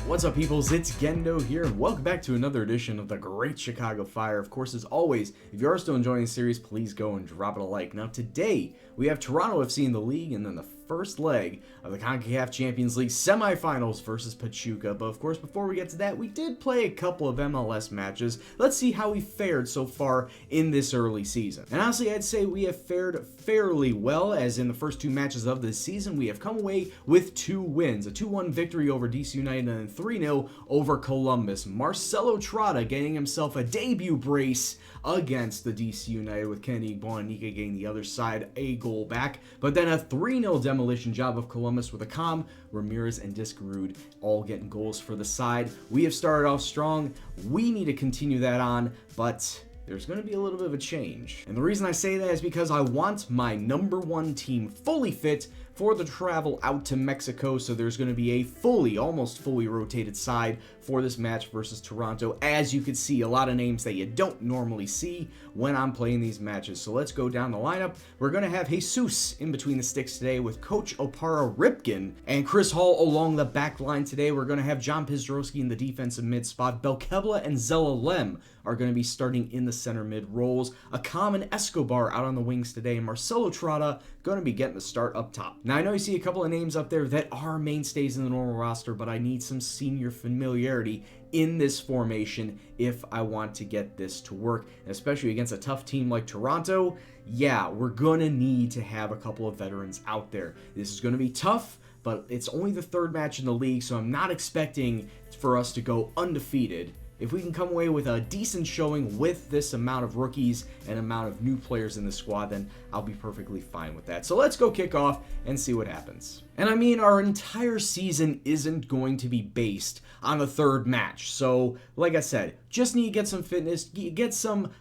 What's up, peoples? It's Gendo here, and welcome back to another edition of the Great Chicago Fire. Of course, as always, if you are still enjoying the series, please go and drop it a like. Now, today, we have Toronto FC in the league, and then the first leg of the CONCACAF Champions League semifinals versus Pachuca. But, of course, before we get to that, we did play a couple of MLS matches. Let's see how we fared so far in this early season. And honestly, I'd say we have fared fairly well, as in the first two matches of this season, we have come away with 2 wins. A 2-1 victory over DC United and a 3-0 over Columbus. Marcelo Trotta getting himself a debut brace against the DC United, with Kennedy Bonanica getting the other side a goal back. But then a 3-0 demolition job of Columbus with Akam, Ramirez, and Diskerud all getting goals for the side. We have started off strong. We need to continue that on, but there's going to be a little bit of a change. And the reason I say that is because I want my number 1 team fully fit for the travel out to Mexico. So there's going to be a almost fully rotated side for this match versus Toronto. As you can see, a lot of names that you don't normally see when I'm playing these matches. So let's go down the lineup. We're going to have Jesus in between the sticks today with Coach Opara Ripken and Chris Hall along the back line today. We're going to have John Pizdrowski in the defensive mid spot. Belkebla and Zelalem are going to be starting in the center mid roles. Akam and Escobar out on the wings today. And Marcelo Trotta going to be getting the start up top. Now, I know you see a couple of names up there that are mainstays in the normal roster, but I need some senior familiarity in this formation if I want to get this to work, especially against a tough team like Toronto. Yeah, we're going to need to have a couple of veterans out there. This is going to be tough, but it's only the 3rd match in the league, so I'm not expecting for us to go undefeated. If we can come away with a decent showing with this amount of rookies and amount of new players in the squad, then I'll be perfectly fine with that. So let's go kick off and see what happens. And I mean, our entire season isn't going to be based on the 3rd match. So, like I said, just need to get some fitness, get some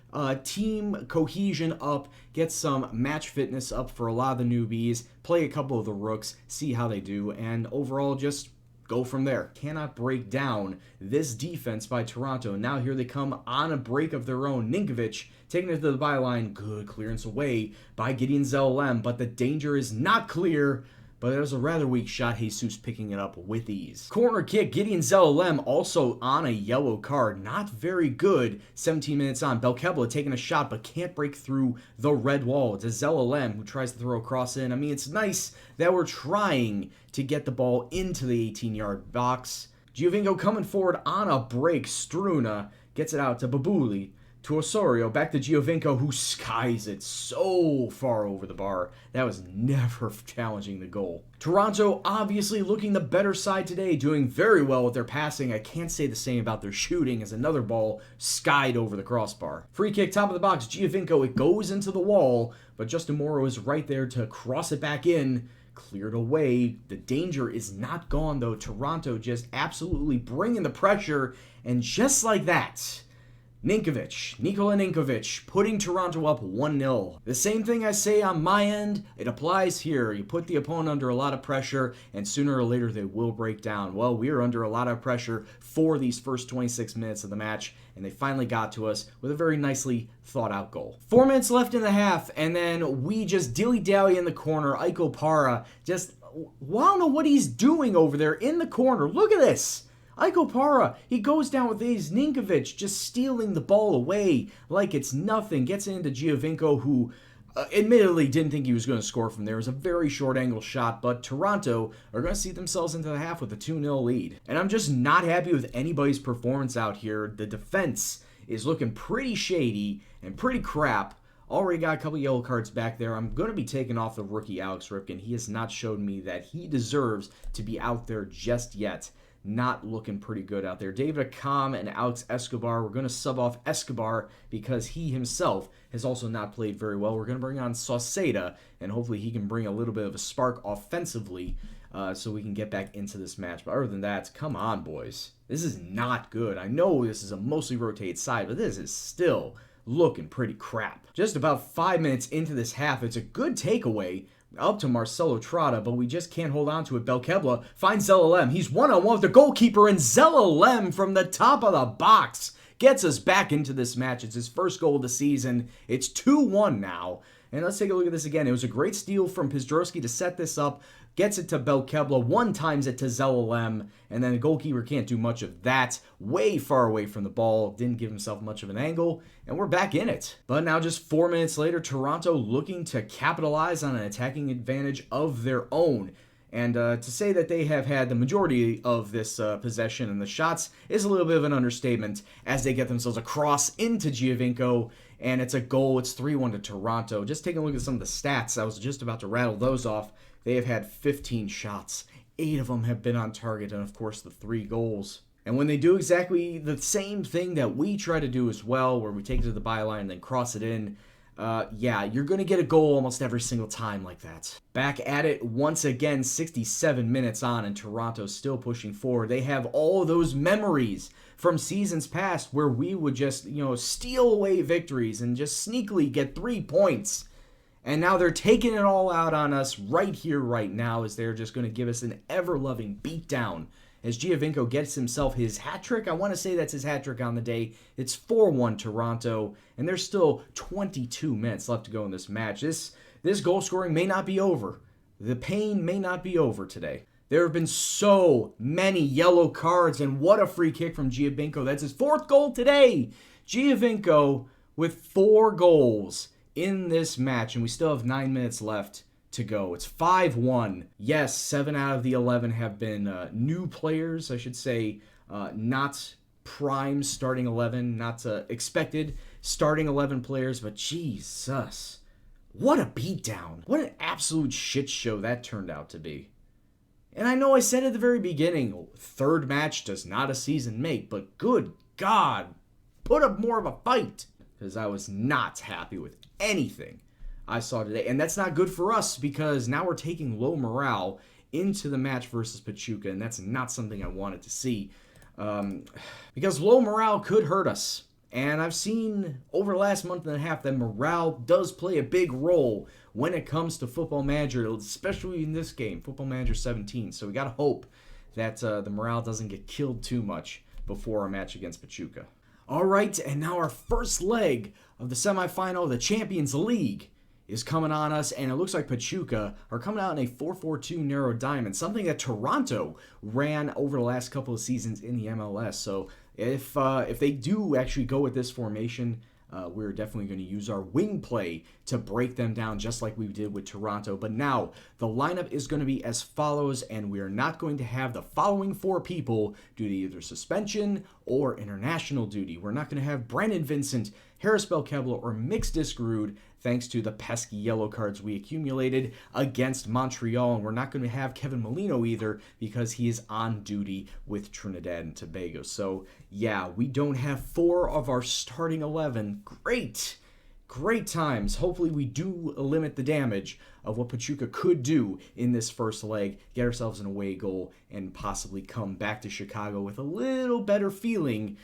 team cohesion up, get some match fitness up for a lot of the newbies, play a couple of the rooks, see how they do, and overall just go from there. Cannot break down this defense by Toronto. Now here they come on a break of their own. Ninkovic taking it to the byline. Good clearance away by Gideon Zelalem, but the danger is not clear. But it was a rather weak shot. Jesus picking it up with ease. Corner kick. Gideon Zelalem also on a yellow card. Not very good. 17 minutes on. Belkebla taking a shot but can't break through the red wall. It's Zelalem who tries to throw a cross in. I mean, it's nice that we're trying to get the ball into the 18-yard box. Giovinco coming forward on a break. Struna gets it out to Babuli. To Osorio, back to Giovinco, who skies it so far over the bar. That was never challenging the goal. Toronto obviously looking the better side today, doing very well with their passing. I can't say the same about their shooting, as another ball skied over the crossbar. Free kick, top of the box, Giovinco, it goes into the wall, but Justin Morrow is right there to cross it back in. Cleared away. The danger is not gone, though. Toronto just absolutely bringing the pressure, and just like that, Nikola Ninkovic, putting Toronto up 1-0. The same thing I say on my end, it applies here. You put the opponent under a lot of pressure, and sooner or later they will break down. Well, we are under a lot of pressure for these first 26 minutes of the match, and they finally got to us with a very nicely thought out goal. 4 minutes left in the half, and then we just dilly-dally in the corner. Iko Para just, I don't know what he's doing over there in the corner. Look at this. Iko Para, he goes down with these. Ninkovic just stealing the ball away like it's nothing. Gets it into Giovinco, who admittedly didn't think he was going to score from there. It was a very short angle shot, but Toronto are going to see themselves into the half with a 2-0 lead. And I'm just not happy with anybody's performance out here. The defense is looking pretty shady and pretty crap. Already got a couple yellow cards back there. I'm going to be taking off the rookie Alex Ripken. He has not showed me that he deserves to be out there just yet. Not looking pretty good out there. David Akam and Alex Escobar. We're going to sub off Escobar because he himself has also not played very well. We're going to bring on Sauceda, and hopefully he can bring a little bit of a spark offensively so we can get back into this match. But other than that, come on, boys. This is not good. I know this is a mostly rotated side, but this is still looking pretty crap. Just about 5 minutes into this half, it's a good takeaway up to Marcelo Trotta, but we just can't hold on to it. Belkebla finds Zelalem. He's one-on-one with the goalkeeper, and Zelalem from the top of the box gets us back into this match. It's his first goal of the season. It's 2-1 now. And let's take a look at this again. It was a great steal from Pizdrowski to set this up. Gets it to Belkebla, one times it to Zelalem, and then the goalkeeper can't do much of that. Way far away from the ball, didn't give himself much of an angle, and we're back in it. But now just 4 minutes later, Toronto looking to capitalize on an attacking advantage of their own. And to say that they have had the majority of this possession and the shots is a little bit of an understatement as they get themselves across into Giovinco, and it's a goal. It's 3-1 to Toronto. Just taking a look at some of the stats, I was just about to rattle those off. They have had 15 shots. 8 of them have been on target, and of course the 3 goals. And when they do exactly the same thing that we try to do as well, where we take it to the byline and then cross it in, yeah, you're going to get a goal almost every single time like that. Back at it once again, 67 minutes on, and Toronto's still pushing forward. They have all those memories from seasons past where we would just, steal away victories and just sneakily get 3 points. And now they're taking it all out on us right here, right now, as they're just going to give us an ever-loving beatdown. As Giovinco gets himself his hat-trick, I want to say that's his hat-trick on the day. It's 4-1 Toronto, and there's still 22 minutes left to go in this match. This goal scoring may not be over. The pain may not be over today. There have been so many yellow cards, and what a free kick from Giovinco. That's his 4th goal today. Giovinco with 4 goals in this match, and we still have 9 minutes left to go. It's 5-1. Yes, 7 out of the 11 have been new players, I should say, not prime starting 11, not expected starting 11 players, but Jesus, what a beatdown. What an absolute shit show that turned out to be. And I know I said at the very beginning, 3rd match does not a season make, but good God, put up more of a fight, because I was not happy with anything I saw today. And that's not good for us, because now we're taking low morale into the match versus Pachuca, and that's not something I wanted to see, because low morale could hurt us. And I've seen over the last month and a half that morale does play a big role when it comes to Football Manager, especially in this game, Football Manager 17. So we got to hope that the morale doesn't get killed too much before our match against Pachuca. All right, and now our first leg of the semifinal of the Champions League is coming on us, and it looks like Pachuca are coming out in a 4-4-2 narrow diamond, something that Toronto ran over the last couple of seasons in the MLS. So if they do actually go with this formation, we're definitely going to use our wing play to break them down just like we did with Toronto. But now the lineup is going to be as follows, and we are not going to have the following 4 people due to either suspension or international duty. We're not going to have Brandon Vincent, Harris Belkebla, or Mix Discarud, thanks to the pesky yellow cards we accumulated against Montreal. And we're not going to have Kevin Molino either, because he is on duty with Trinidad and Tobago. So yeah, we don't have 4 of our starting 11. Great times. Hopefully we do limit the damage of what Pachuca could do in this first leg, get ourselves an away goal, and possibly come back to Chicago with a little better feeling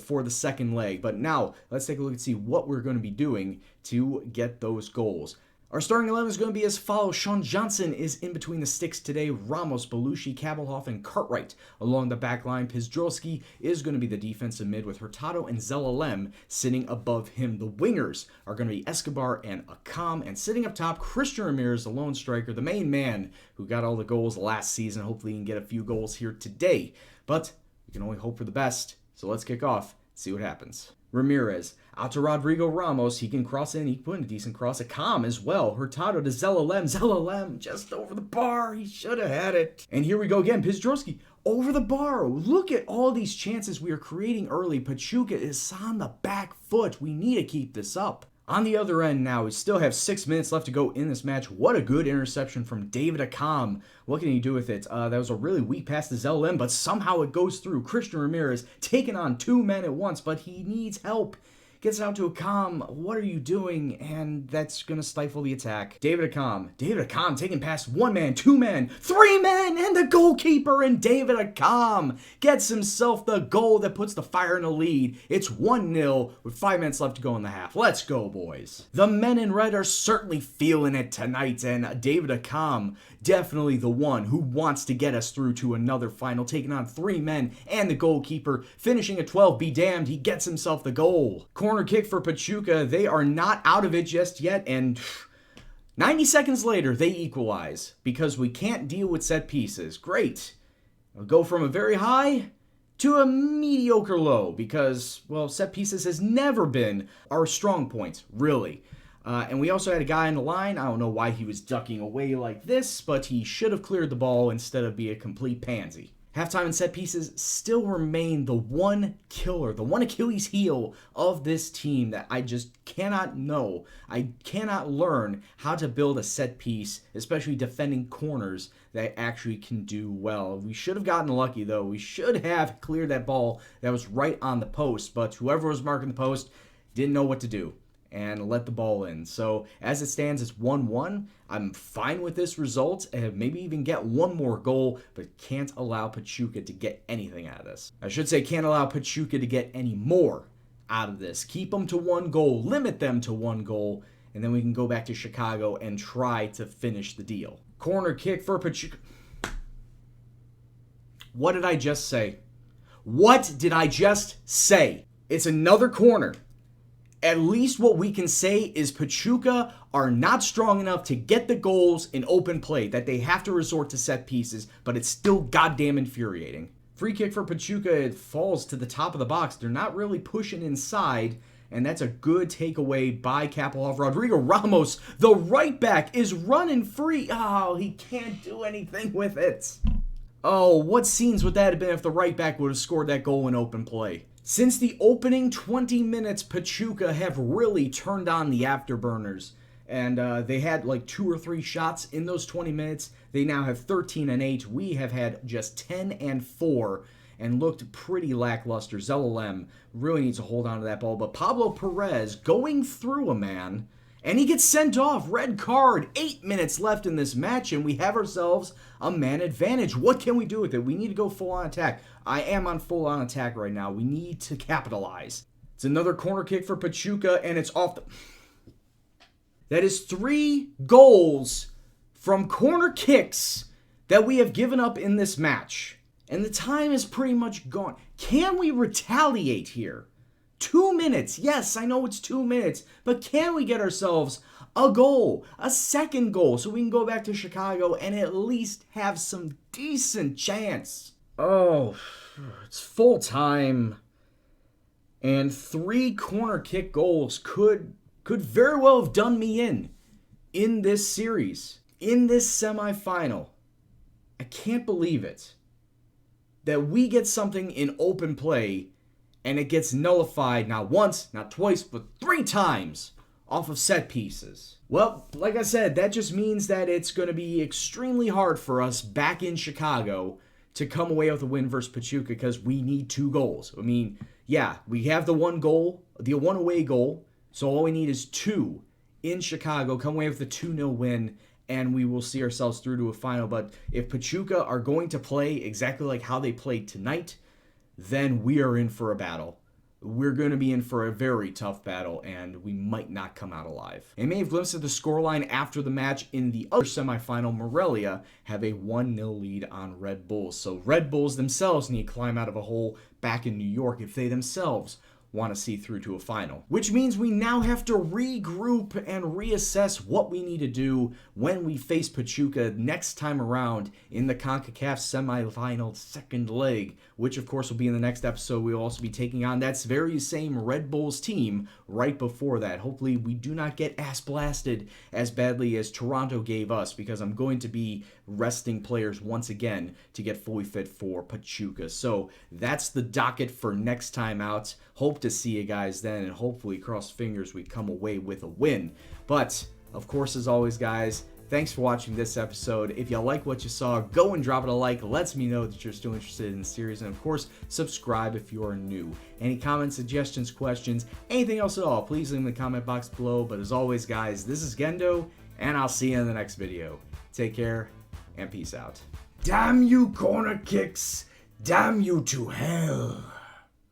for the second leg. But now, let's take a look and see what we're going to be doing to get those goals. Our starting 11 is going to be as follows. Sean Johnson is in between the sticks today. Ramos, Belushi, Kabelhoff, and Cartwright along the back line. Pizdrowski is going to be the defensive mid with Hurtado and Zelalem sitting above him. The wingers are going to be Escobar and Akam. And sitting up top, Christian Ramirez, the lone striker, the main man who got all the goals last season. Hopefully he can get a few goals here today. But we can only hope for the best. So let's kick off, see what happens. Ramirez out to Rodrigo Ramos. He can cross in. He can put in a decent cross. Akam as well. Hurtado to Zelalem. Zelalem just over the bar. He should have had it. And here we go again. Pizdrowski over the bar. Look at all these chances we are creating early. Pachuca is on the back foot. We need to keep this up. On the other end now, we still have 6 minutes left to go in this match. What a good interception from David Akam. What can he do with it? That was a really weak pass to Zelalem, but somehow it goes through. Christian Ramirez taking on 2 men at once, but he needs help. gets out to Akam. What are you doing? And that's going to stifle the attack. David Akam taking past 1 man, 2 men, 3 men, and the goalkeeper. And David Akam gets himself the goal that puts the Fire in the lead. It's 1-0 with 5 minutes left to go in the half. Let's go, boys. The men in red are certainly feeling it tonight, and David Akam, definitely the one who wants to get us through to another final, taking on 3 men and the goalkeeper, finishing at 12. Be damned, he gets himself the goal. Corner kick for Pachuca. They are not out of it just yet, and 90 seconds later, they equalize because we can't deal with set pieces. Great. We'll go from a very high to a mediocre low because, well, set pieces has never been our strong point, really. And we also had a guy in the line. I don't know why he was ducking away like this, but he should have cleared the ball instead of be a complete pansy. Halftime and set pieces still remain the one killer, the one Achilles heel of this team that I just cannot know. I cannot learn how to build a set piece, especially defending corners, that actually can do well. We should have gotten lucky, though. We should have cleared that ball that was right on the post, but whoever was marking the post didn't know what to do and let the ball in. So as it stands, it's 1-1. I'm fine with this result and maybe even get one more goal, but can't allow Pachuca to get anything out of this. I should say can't allow Pachuca to get any more out of this. Keep them to 1 goal, limit them to 1 goal, and then we can go back to Chicago and try to finish the deal. Corner kick for Pachuca. What did I just say? What did I just say? It's another corner. At least what we can say is Pachuca are not strong enough to get the goals in open play, that they have to resort to set pieces, but it's still goddamn infuriating. Free kick for Pachuca, it falls to the top of the box. They're not really pushing inside, and that's a good takeaway by Kapelov. Rodrigo Ramos, the right back, is running free. Oh, he can't do anything with it. Oh, what scenes would that have been if the right back would have scored that goal in open play? Since the opening 20 minutes, Pachuca have really turned on the afterburners. And they had like 2 or 3 shots in those 20 minutes. They now have 13 and 8. We have had just 10 and 4 and looked pretty lackluster. Zelalem really needs to hold on to that ball. But Pablo Perez going through a man, and he gets sent off. Red card. 8 minutes left in this match, and we have ourselves a man advantage. What can we do with it? We need to go full-on attack. I am on full-on attack right now. We need to capitalize. It's another corner kick for Pachuca, and it's off the... That is 3 goals from corner kicks that we have given up in this match. And the time is pretty much gone. Can we retaliate here? 2 minutes. Yes, I know it's 2 minutes. But can we get ourselves a goal? A second goal so we can go back to Chicago and at least have some decent chance. Oh, it's full time. And 3 corner kick goals could very well have done me in this series, in this semifinal. I can't believe it. That we get something in open play and it gets nullified not once, not twice, but 3 times off of set pieces. Well, like I said, that just means that it's going to be extremely hard for us back in Chicago to come away with a win versus Pachuca because we need 2 goals. I mean, yeah, we have the 1 goal, the 1 away goal, so all we need is 2 in Chicago, come away with a 2-0 win, and we will see ourselves through to a final. But if Pachuca are going to play exactly like how they played tonight, then we are in for a battle. We're going to be in for a very tough battle, and we might not come out alive. And may have glimpsed at the scoreline after the match in the other semifinal. Morelia have a 1-0 lead on Red Bulls. So Red Bulls themselves need to climb out of a hole back in New York if they themselves want to see through to a final. Which means we now have to regroup and reassess what we need to do when we face Pachuca next time around in the CONCACAF semifinal second leg, which of course will be in the next episode. We'll also be taking on that very same Red Bulls team right before that. Hopefully we do not get ass blasted as badly as Toronto gave us, because I'm going to be resting players once again to get fully fit for Pachuca. So that's the docket for next time out. Hope to see you guys then, and hopefully, cross fingers, we come away with a win. But, of course, as always, guys, thanks for watching this episode. If you like what you saw, go and drop it a like. Lets me know that you're still interested in the series. And of course, subscribe if you are new. Any comments, suggestions, questions, anything else at all, please leave in the comment box below. But as always, guys, this is Gendo, and I'll see you in the next video. Take care, and peace out. Damn you, corner kicks! Damn you to hell!